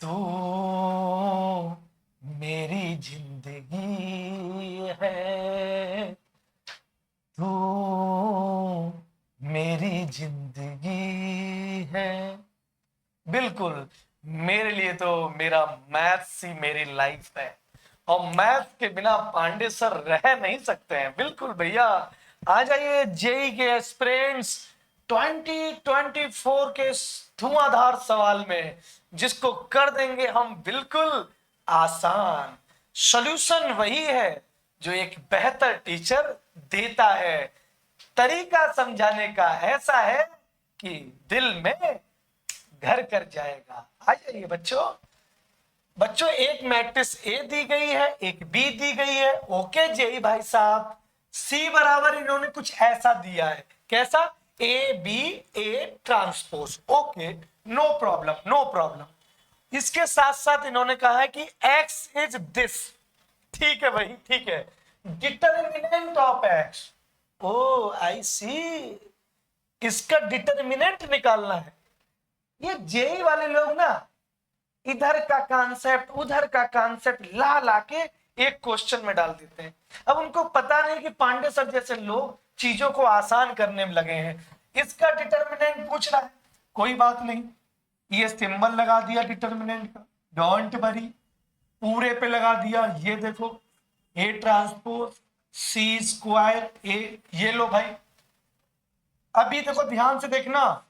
तू मेरी जिंदगी है, तू मेरी जिंदगी है। बिल्कुल, मेरे लिए तो मेरा मैथ्स ही मेरी लाइफ है, और मैथ्स के बिना पांडे सर रह नहीं सकते हैं। बिल्कुल भैया, आ जाइए जेई के एस्पिरेंट्स 2024 के धुआंधार सवाल में, जिसको कर देंगे हम बिल्कुल आसान। सॉल्यूशन वही है जो एक बेहतर टीचर देता है। तरीका समझाने का ऐसा है कि दिल में घर कर जाएगा। आ जाइए बच्चों। बच्चों, एक मैट्रिक्स ए दी गई है, एक बी दी गई है। ओके जेई भाई साहब, सी बराबर इन्होंने कुछ ऐसा दिया है। कैसा? A B A transpose. Okay, no problem no problem. इसके साथ साथ इन्होंने कहा है कि एक्स इज दिस। ठीक है भाई, ठीक है। Determinant of X. Oh I see, इसका डिटर्मिनेंट निकालना है। ये जेई वाले लोग ना इधर का कॉन्सेप्ट उधर का कॉन्सेप्ट ला ला के एक क्वेश्चन में डाल देते हैं। अब उनको पता नहीं कि पांडे सर जैसे लोग चीजों को आसान करने में लगे हैं। इसका डिटर्मिनेंट पूछ रहा है, कोई बात नहीं, ये सिंबल लगा दिया डिटर्मिनेंट का, डोंट वरी। पूरे पे लगा दिया, ये देखो ए ट्रांसपोज सी स्क्वायर ए, ये लो भाई। अभी देखो ध्यान से देखना,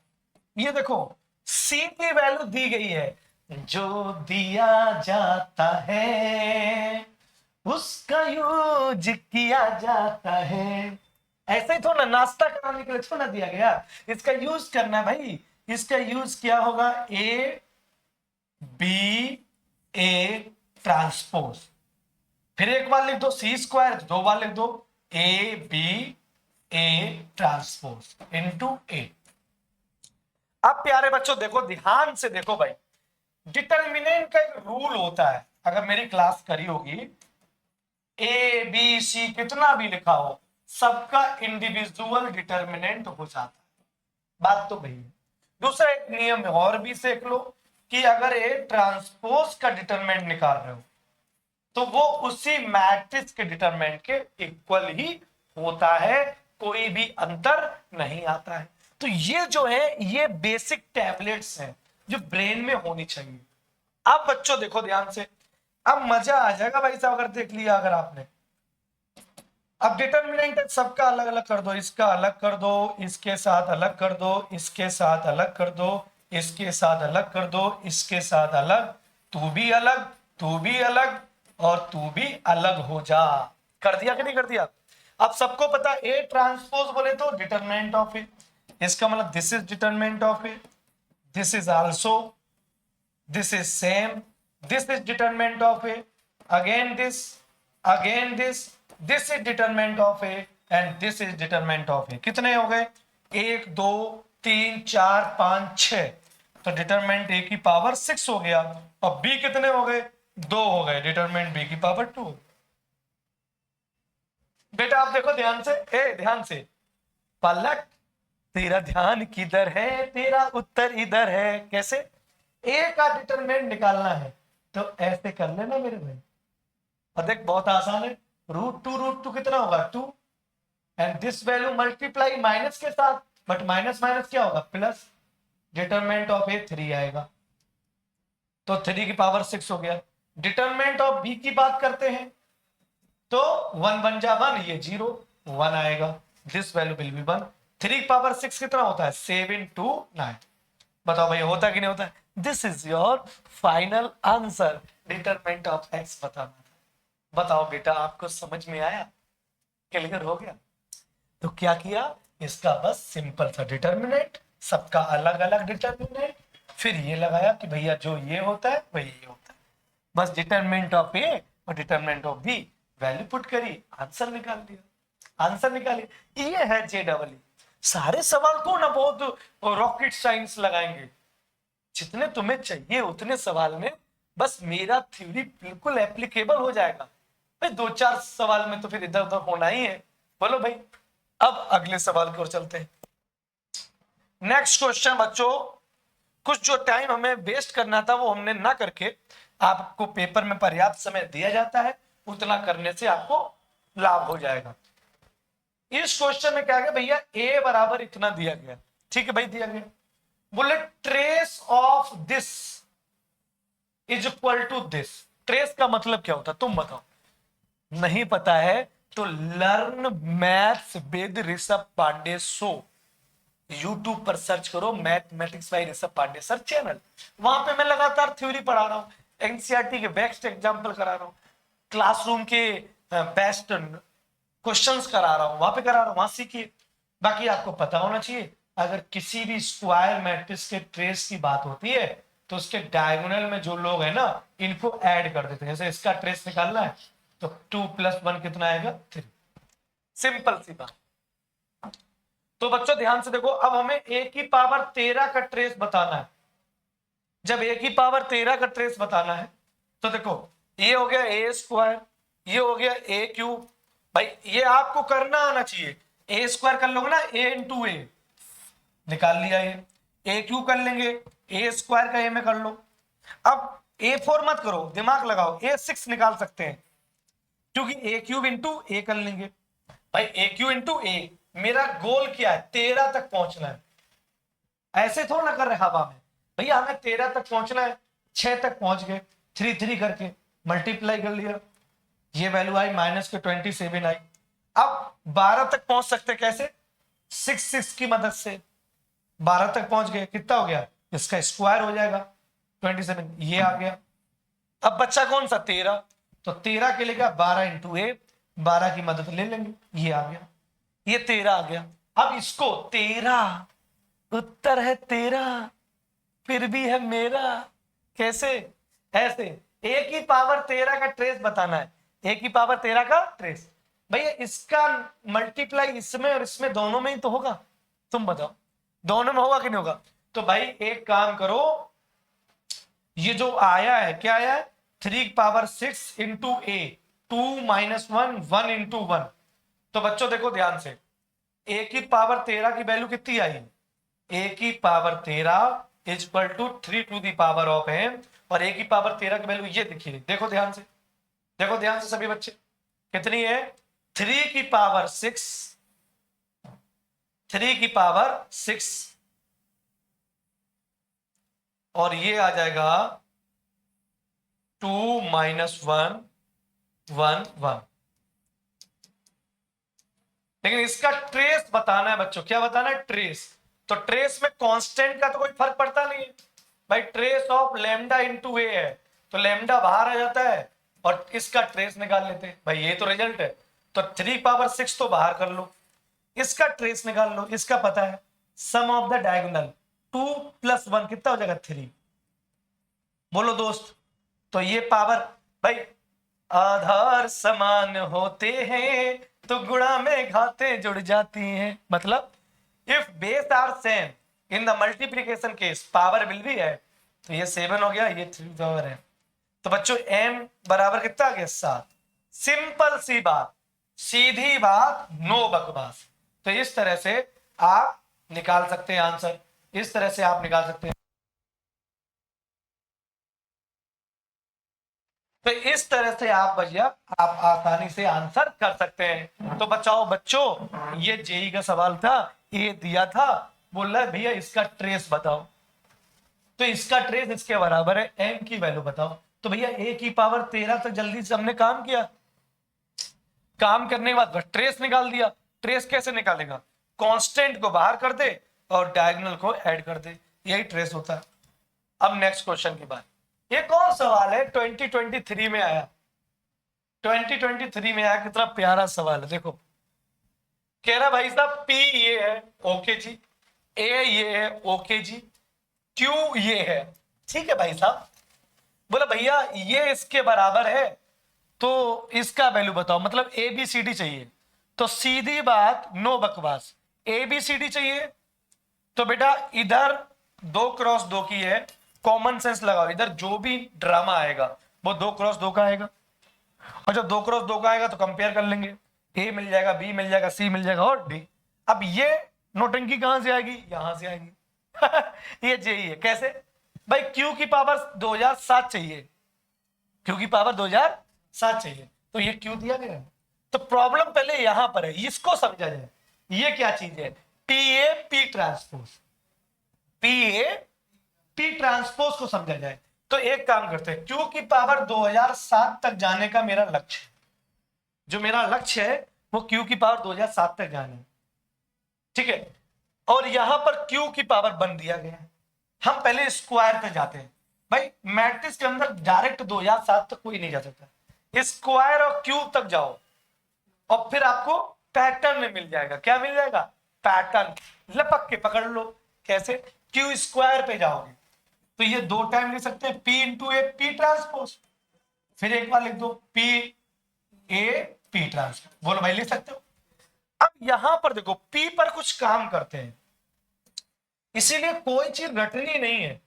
ये देखो सी की वैल्यू दी गई है। जो दिया जाता है उसका यूज किया जाता है। ऐसे ही थोड़ा नाश्ता कराने के लिए थोड़ा दिया गया, इसका यूज करना भाई। इसका यूज क्या होगा? ए बी ए ट्रांसपोज, फिर एक बार लिख दो सी स्क्वायर, दो बार लिख दो A B A transpose into A. अब प्यारे बच्चों देखो, ध्यान से देखो भाई, डिटर्मिनेंट का एक रूल होता है। अगर मेरी क्लास करी होगी, ए बी सी कितना भी लिखा हो, सबका इंडिविजुअल डिटर्मिनेंट हो जाता है। बात तो भाई है। दूसरा एक नियम और भी सीख लो कि अगर ए ट्रांसपोज का डिटरमिनेंट निकाल रहे हो तो वो उसी मैट्रिक्स के डिटरमिनेंट के इक्वल ही होता है, कोई भी अंतर नहीं आता है। तो ये जो है ये बेसिक टैबलेट्स हैं जो ब्रेन में होनी चाहिए। अब बच्चों देखो ध्यान से, अब मजा आ जाएगा भाई साहब अगर देख लिया अगर आपने। अब डिटर्मिनेंट सबका अलग अलग कर दो, इसका अलग कर दो, इसके साथ अलग कर दो, इसके साथ अलग कर दो, इसके साथ अलग कर दो, इसके साथ अलग, तू भी अलग, तू भी अलग, और तू भी अलग हो जा। कर दिया कि नहीं कर दिया? अब सबको पता ए ट्रांसपोज बोले तो डिटर्मिनेंट ऑफ ए, इसका मतलब this is determinant of A, this is also, this is same, this is determinant of a, again this, again this is determinant of a, and this is determinant of a। कितने हो गए? 1 2 3 4 5 6, तो determinant A की power 6 हो गया। और B कितने हो गए? 2 हो गए, डिटरमिनेंट बी की पावर 2। बेटा आप देखो ध्यान से, ध्यान से, पलक तेरा ध्यान किधर है, तेरा उत्तर इधर है। कैसे? ए का डिटरमिनेंट निकालना है तो ऐसे कर लेना मेरे भाई। और देख बहुत आसान है, रूट टू कितना होगा? 2, and this value multiply minus के साथ, बट माइनस माइनस क्या होगा? प्लस। डिटरमिनेंट ऑफ ए 3 आएगा, तो 3 की पावर 6 हो गया। डिटरमिनेंट ऑफ बी की बात करते हैं तो 1 बन जा 1, ये 0 1 आएगा, दिस वैल्यू विल बी 1। 3 की पावर 6 कितना होता है? 7 2 9। बताओ भाई होता कि नहीं होता? This is your final answer, determinant of x बताना था। बताओ बेटा आपको समझ में आया? क्लियर हो गया? तो क्या किया, इसका बस सिंपल सा डिटरमिनेंट, सबका अलग अलग डिटरमिनेंट, फिर ये लगाया कि भैया जो ये होता है वही ये होता है। बस डिटरमिनेंट ऑफ ए और determinant of B value put करी, आंसर निकाल दिया। आंसर निकालिए, ये है JEE। सारे सवाल को ना बहुत रॉकेट साइंस लगाएंगे, जितने तुम्हें चाहिए उतने सवाल में बस मेरा थ्योरी बिल्कुल एप्लीकेबल हो जाएगा भाई। 2-4 सवाल में तो फिर इधर उधर होना ही है। बोलो भाई, अब अगले सवाल की ओर चलते हैं। नेक्स्ट क्वेश्चन बच्चों, कुछ जो टाइम हमें वेस्ट करना था वो हमने ना करके आपको पेपर में पर्याप्त समय दिया जाता है, उतना करने से आपको लाभ हो जाएगा। इस क्वेश्चन में क्या गया भैया, ए बराबर इतना दिया गया, ठीक है भाई, दिया गया। बोले trace of this is equal to this. Trace का मतलब क्या होता है तुम बताओ, नहीं पता है तो learn maths with Rishabh Pandey show, YouTube पर सर्च करो mathematics by Rishabh Pandey sir channel, वहां पे मैं लगातार थ्योरी पढ़ा रहा हूँ, एनसीईआरटी के बेस्ट एग्जांपल करा रहा हूँ, क्लासरूम के बेस्ट क्वेश्चंस करा रहा हूँ, वहां पे करा रहा हूँ, वहां सीखिए। बाकी आपको पता होना चाहिए अगर किसी भी स्क्वायर मैट्रिक्स के ट्रेस की बात होती है तो उसके डायगोनल में जो लोग हैं ना इनको ऐड कर देते हैं। जैसे इसका ट्रेस निकालना है तो 2 + 1 कितना आएगा 3, सिंपल सी बात। तो बच्चों ध्यान से देखो, अब हमें a की पावर 13 का ट्रेस बताना है। जब a की पावर 13 का ट्रेस बताना है तो देखो ये हो गया a², ये हो गया a³ भाई, ये आपको करना आना चाहिए। a² कर लोगे ना, a × a निकाल लिया, ये a³ कर लेंगे, a² का a में कर लो। अब a4 मत करो, दिमाग लगाओ, a6 निकाल सकते हैं क्योंकि a³ × a कर लेंगे भाई, a³ × a। मेरा गोल क्या है, 13 तक पहुंचना है, ऐसे थोड़ा ना कर रहे हवा में भैया, हमें 13 तक पहुंचना है, 6 तक पहुंच गए, 3 करके मल्टीप्लाई कर लिया, ये वैल्यू आई -27 आई। अब 12 तक पहुंच सकते कैसे, 6 की मदद से 12 तक पहुंच गए, कितना हो गया, इसका स्क्वायर हो जाएगा 27, ये आ गया। अब बच्चा कौन सा 13, तो 13 के लिए क्या 12 × a, 12 की मदद ले लेंगे, ये आ गया, ये 13 आ गया। अब इसको 13 उत्तर है 13 फिर भी है मेरा, कैसे, ऐसे a की पावर 13 का ट्रेस बताना है, a की पावर 13 का ट्रेस भैया, इसका मल्टीप्लाई इसमें और इसमें दोनों में ही तो होगा, तुम बताओ दोनों में होगा कि नहीं होगा। तो भाई एक काम करो, ये जो आया है क्या आया है 3 पावर 6 × a, 2 - 1 1 × 1। तो बच्चों देखो ध्यान से, a की पावर 13 की वैल्यू कितनी आई, a की पावर 13 = 3 to the power of m, और a की पावर 13 की वैल्यू ये दिखिए, देखो ध्यान से, देखो ध्यान से सभी बच्चे, कितनी है 3 की पावर 6, 3 की पावर 6, और ये आ जाएगा 2 - 1 1 1। लेकिन इसका ट्रेस बताना है बच्चों, क्या बताना है, ट्रेस। तो ट्रेस में कांस्टेंट का तो कोई फर्क पड़ता नहीं है भाई, ट्रेस ऑफ लैम्डा × a है तो लैम्डा बाहर आ जाता है और इसका ट्रेस निकाल लेते हैं भाई, ये तो रिजल्ट है। तो 3 पावर 6 तो बाहर कर लो, इसका ट्रेस निकाल लो, इसका पता है सम ऑफ द डायगोनल 2 + 1 कितना हो जाएगा 3, बोलो दोस्त। तो ये पावर भाई, आधार समान होते हैं तो गुणा में घातें जुड़ जाती हैं, मतलब if base are same in the multiplication case power will be है। तो ये 7 हो गया, ये 3 पावर है, तो बच्चों m बराबर कितना आ गया 7। सिंपल सी बात, सीधी बात, नो बकवास। तो इस तरह से आप निकाल सकते हैं आंसर, इस तरह से आप निकाल सकते हैं। तो इस तरह से आप भैया आप आसानी से आंसर कर सकते हैं। तो बच्चों ये जेई का सवाल था, ये दिया था, बोल रहा है भैया इसका ट्रेस बताओ, तो इसका ट्रेस इसके बराबर है m की वैल्यू बताओ। तो भैया a की पावर 13 तक जल्दी से हमने काम किया, काम करने के बाद बस ट्रेस निकाल दिया। ट्रेस कैसे निकालेगा, कांस्टेंट को बाहर कर दे और डायगोनल को ऐड कर दे, यही ट्रेस होता है। अब नेक्स्ट क्वेश्चन की बात, ये कौन सवाल है 2023 में आया, 2023 में आया, कितना प्यारा सवाल है। देखो कह रहा भाई साहब P ये है, ओके जी, A ये है, ओके जी, Q ये है, ठीक है भाई साहब। बोला भैया ये इसके बराबर है तो इसका वैल्यू बताओ, मतलब ABCD चाहिए। तो सीधी बात, नो बकवास, ABCD चाहिए तो बेटा इधर 2 × 2 की है, कॉमन सेंस लगाओ, इधर जो भी ड्रामा आएगा वो 2 × 2 का आएगा, और जब 2 × 2 का आएगा तो कंपेयर कर लेंगे, A मिल जाएगा, B मिल जाएगा, C मिल जाएगा और D। अब ये नोटंकी कहां से आएगी, यहां से आएगी, ये जेई है। कैसे भाई, क्यू की पावर 2007 चाहिए, क्यू की पावर 2007 चाहिए, तो ये क्यू दिया गया है। तो प्रॉब्लम पहले यहां पर है, इसको समझा जाए। ये क्या चीज है, P A P transpose, P A P transpose को समझा जाए। तो एक काम करते हैं, क्यू की पावर 2007 तक जाने का मेरा लक्ष्य है, जो मेरा लक्ष्य है वो क्यू की पावर 2007 तक जाना है, ठीक है। और यहां पर क्यू की पावर बन दिया गया है। हम पहले स्क्वायर पे जाते हैं भाई, मैट्रिक्स के अंदर डायरेक्ट 2007 तक कोई नहीं जा सकता, स्क्वायर और क्यूब तक जाओ और फिर आपको पैटर्न में मिल जाएगा। क्या मिल जाएगा, पैटर्न, लपक के पकड़ लो। कैसे, क्यू स्क्वायर पे जाओगे तो ये दो टाइम लिख सकते हैं, P into A P transpose, फिर एक बार लिख दो पी ए पी ट्रांसपोज। बोलो भाई, लिख सकते हो। अब यहां पर देखो, पी पर कुछ काम करते हैं, इसीलिए कोई चीज रटनी नहीं है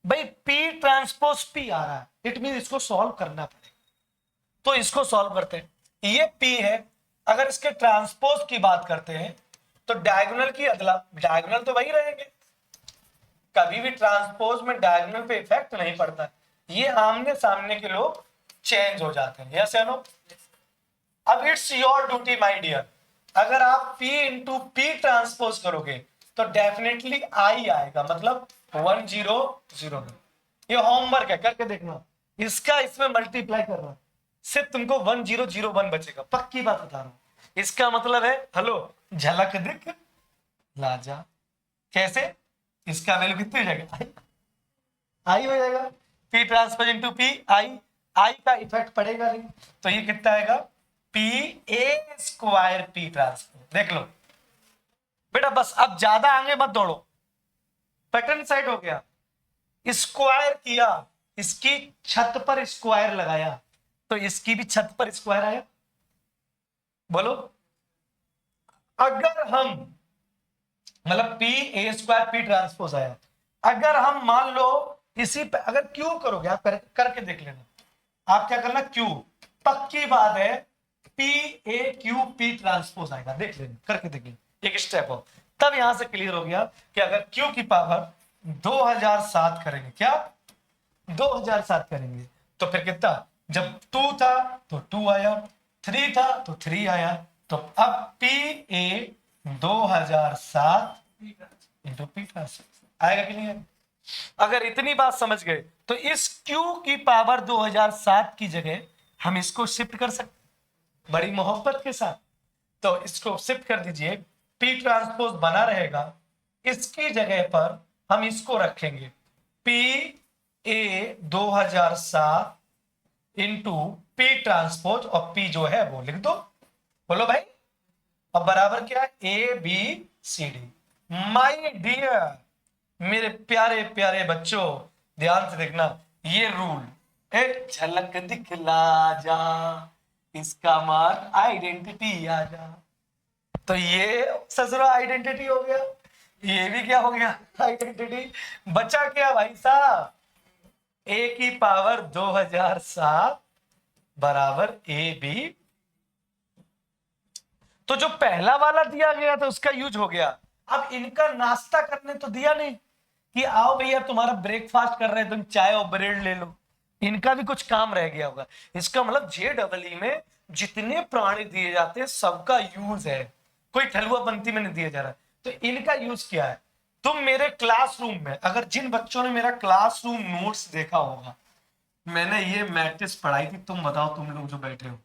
भाई। पी ट्रांसपोज पी आ रहा है, इट मीन इसको सॉल्व करना पड़ेगा। तो इसको सॉल्व करते हैं, ये पी है। अगर इसके ट्रांसपोज की बात करते हैं तो डायगोनल की अदला, डायगोनल तो वही रहेंगे, कभी भी ट्रांसपोज में डायगोनल पे इफेक्ट नहीं पड़ता, ये आमने सामने के लोग चेंज हो जाते हैं। यस या नो। अब it's your duty my dear, अगर आप P इंटू पी ट्रांसपोज करोगे तो डेफिनेटली आई आएगा, मतलब 100। ये होमवर्क है, करके देखना, इसका इसमें मल्टीप्लाई करना, सिर्फ तुमको 1001 बचेगा, पक्की बात बता रहा हूं। इसका मतलब है, हेलो, झलक दिख लाजा। कैसे, इसका वैल्यू कितनी हो जाएगा, आई हो जाएगा। पी ट्रांसपोज इंटू पी, आई का इफेक्ट पड़ेगा नहीं, तो ये कितना आएगा, P A square P transpose. देख लो बेटा, बस अब ज्यादा आगे मत दौड़ो, पैटर्न साइड हो गया। स्क्वायर किया, इसकी छत पर स्क्वायर लगाया तो इसकी भी छत पर स्क्वायर आया। बोलो, अगर हम, मतलब P A square P transpose आया, अगर हम मान लो इसी पे अगर क्यू करोगे, आप करके देख लेना, आप क्या करना, क्यू, पक्की बात है P A Q P transpose आएगा, देख लेना, करके देख लेना, एक स्टेप हो, तब यहां से क्लियर हो गया कि अगर क्यू की पावर 2007 करेंगे, क्या 2007 करेंगे, तो फिर कितना, जब 2 था तो 2 आया, 3 था तो 3 आया, तो अब P A 2007 into P transpose आएगा कि नहीं आएगा। अगर इतनी बात समझ गए तो इस Q की पावर 2007 की जगह हम इसको शिफ्ट कर सकते बड़ी मोहब्बत के साथ, तो इसको शिफ्ट कर दीजिए, P ट्रांसपोज बना रहेगा, इसकी जगह पर हम इसको रखेंगे P A 2007 into P transpose, और P जो है वो लिख दो। बोलो भाई, अब बराबर क्या है, A B C D. My dear, मेरे प्यारे प्यारे बच्चों, ध्यान से देखना, ये रूल एक झलक दिखला जा, इसका मान आइडेंटिटी आ जा। तो ये ससुरा आइडेंटिटी हो गया, ये भी क्या हो गया, आइडेंटिटी। बचा क्या भाई साहब, ए की पावर 2007 बराबर ए बी। तो जो पहला वाला दिया गया था उसका यूज हो गया। अब इनका नाश्ता करने तो दिया नहीं कि आओ भैया तुम्हारा ब्रेकफास्ट कर रहे हैं, तुम चाय और ब्रेड ले लो, इनका भी कुछ काम रह गया होगा। इसका मतलब JEE में जितने प्राणी दिए जाते हैं सबका यूज है, कोई ठलुआ पंथी में नहीं दिया जा रहा। तो इनका यूज क्या है, तुम मेरे क्लासरूम में, अगर जिन बच्चों ने मेरा क्लासरूम नोट्स देखा होगा, मैंने ये मैट्रिक्स पढ़ाई थी, तुम बताओ, तुम लोग जो बैठे हो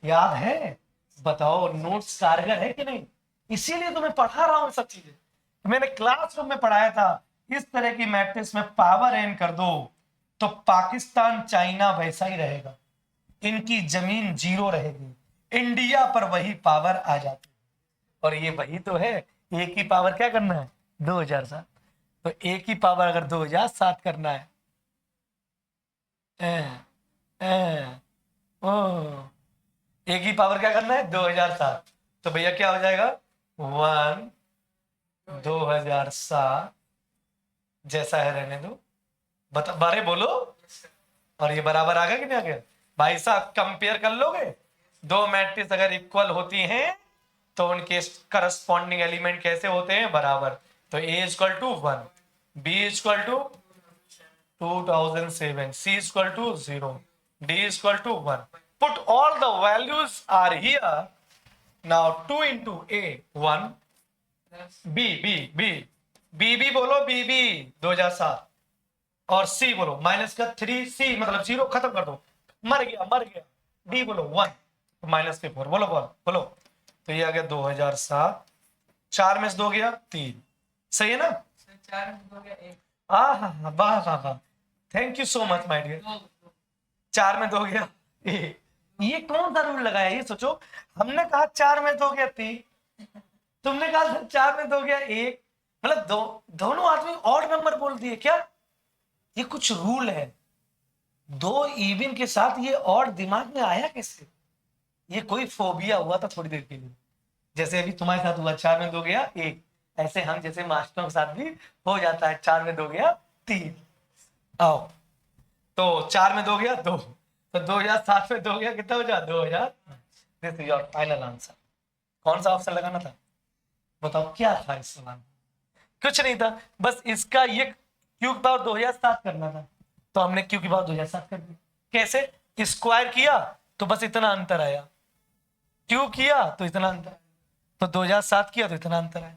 याद है, बताओ नोट्स कारगर है कि नहीं, इसीलिए तुम्हें पढ़ा रहा हूं सब चीजें। मैंने क्लासरूम में पढ़ाया था, इस तरह की मैट्रिक्स में पावर एन कर दो तो पाकिस्तान चाइना वैसा ही रहेगा, इनकी जमीन 0 रहेगी, इंडिया पर वही पावर आ जाती है। और ये वही तो है, ए की पावर क्या करना है 2007, तो ए की पावर अगर 2007 करना है, ए की पावर क्या करना है 2007, तो भैया क्या हो जाएगा 1 2007 जैसा है रहने दो, बता बारे बोलो। और ये बराबर आ गया कि नहीं आ गया भाई साहब, कंपेयर कर लोगे, दो मैट्रिक्स अगर इक्वल होती हैं तो उनके करस्पॉन्डिंग एलिमेंट कैसे होते हैं, बराबर। तो a equal to 1, b equal to 2007, c equal to 0, d equal to 1. Put all the values are here. Now 2 into a 1, b बोलो b 2007, और c बोलो माइनस का 3c मतलब 0 खत्म कर दो, मर गया. d बोलो 1 माइनस के 4, बोलो. तो ये आ गया 2007, 4 में से 2 गया 3, सही है ना? 4 में 2 गया 1. हाँ, वाह, thank you so much my dear. 4 में 2 गया 1. ये कौन सा रूल लगाया, ये सोचो. हमने कहा 4 में 2 गया 3, तुमने कहा 4 में 2 गया 1, मतलब दोनों आदमी ऑड नंबर बोल दिए क्या? ये कुछ रूल है. 2 इवन के साथ ये ऑड दिमाग में आया कैसे? ये कोई फोबिया हुआ था थोड़ी देर के लिए, जैसे अभी तुम्हारे साथ हुआ 4 में 2 गया 1. ऐसे हम जैसे मास्टरों के साथ भी हो जाता है, 4 में 2 गया 3. आओ, तो 4 में 2 गया 2, तो 2007 में 2 गया कितना हो जाए 2000. This is your final answer. कौन सा ऑप्शन लगाना था बताओ, क्या था इस सवाल? कुछ नहीं था, बस इसका ये क्यू की पावर 2007 करना था, तो हमने क्यू की पावर 2007 कर दी. कैसे? स्क्वायर किया तो बस इतना अंतर आया, क्यू किया तो इतना अंतर, तो 2007 किया तो इतना अंतर आया.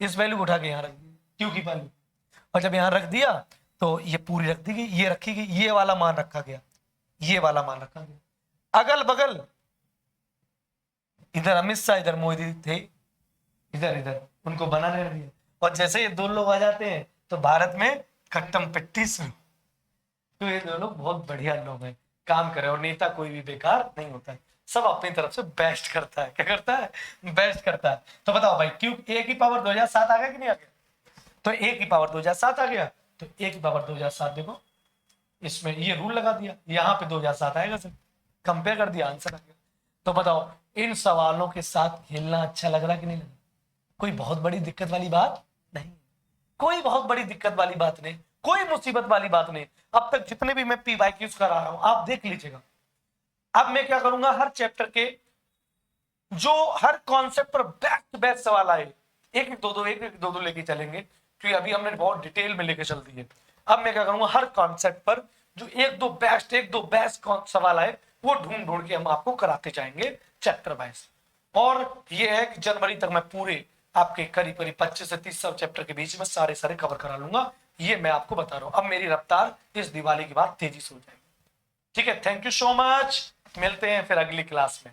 इस वैल्यू को उठा के यहाँ रख दिया क्यू की वैल्यू, और जब यहाँ रख दिया तो ये पूरी रख दी गई, ये रखी गई, ये वाला मान रखा गया, ये वाला मान रखा गया. अगल बगल इधर अमित शाह, इधर मोदी थे, इधर उनको बनाने दिया, और जैसे ये 2 लोग आ जाते हैं तो भारत में खट्टम पिट्टी शुरू. तो ये 2 लोग बहुत बढ़िया लोग हैं, काम करे, और नेता कोई भी बेकार नहीं होता है, सब अपनी तरफ से बेस्ट करता है. क्या करता है? बेस्ट करता है. तो बताओ भाई, क्यों ए की पावर 2007 आ गया कि नहीं आ गया? तो ए की पावर 2007 आ गया, तो ए की पावर 2007 देखो, इसमें ये रूल लगा दिया, यहाँ पे 2007 आएगा सर, कंपेयर कर दिया, आंसर आ गया. तो बताओ, इन सवालों के साथ खेलना अच्छा लग रहा कि नहीं लग रहा? कोई बहुत बड़ी दिक्कत वाली बात नहीं, कोई बहुत बड़ी दिक्कत वाली बात नहीं, कोई मुसीबत वाली बात नहीं. अब तक जितने भी मैं PYQs करा रहा हूं आप देख लीजिएगा. अब मैं क्या करूंगा, हर चैप्टर के जो हर कॉन्सेप्ट पर बेस्ट टू बेस्ट सवाल आए, एक दो लेके चलेंगे, क्योंकि अभी हमने बहुत डिटेल में लेके चल दिए. अब मैं क्या करूंगा, हर कॉन्सेप्ट पर जो एक दो बेस्ट सवाल आए वो ढूंढ के हम आपको कराते जाएंगे चैप्टर वाइज. और ये है कि जनवरी तक मैं पूरे आपके करीब 25 से 30 चैप्टर के बीच में सारे कवर करा लूंगा. ये मैं आपको बता रहा हूं. अब मेरी रफ्तार इस दिवाली के बाद तेजी से हो जाएगी. ठीक है, थैंक यू सो मच. मिलते हैं फिर अगली क्लास में.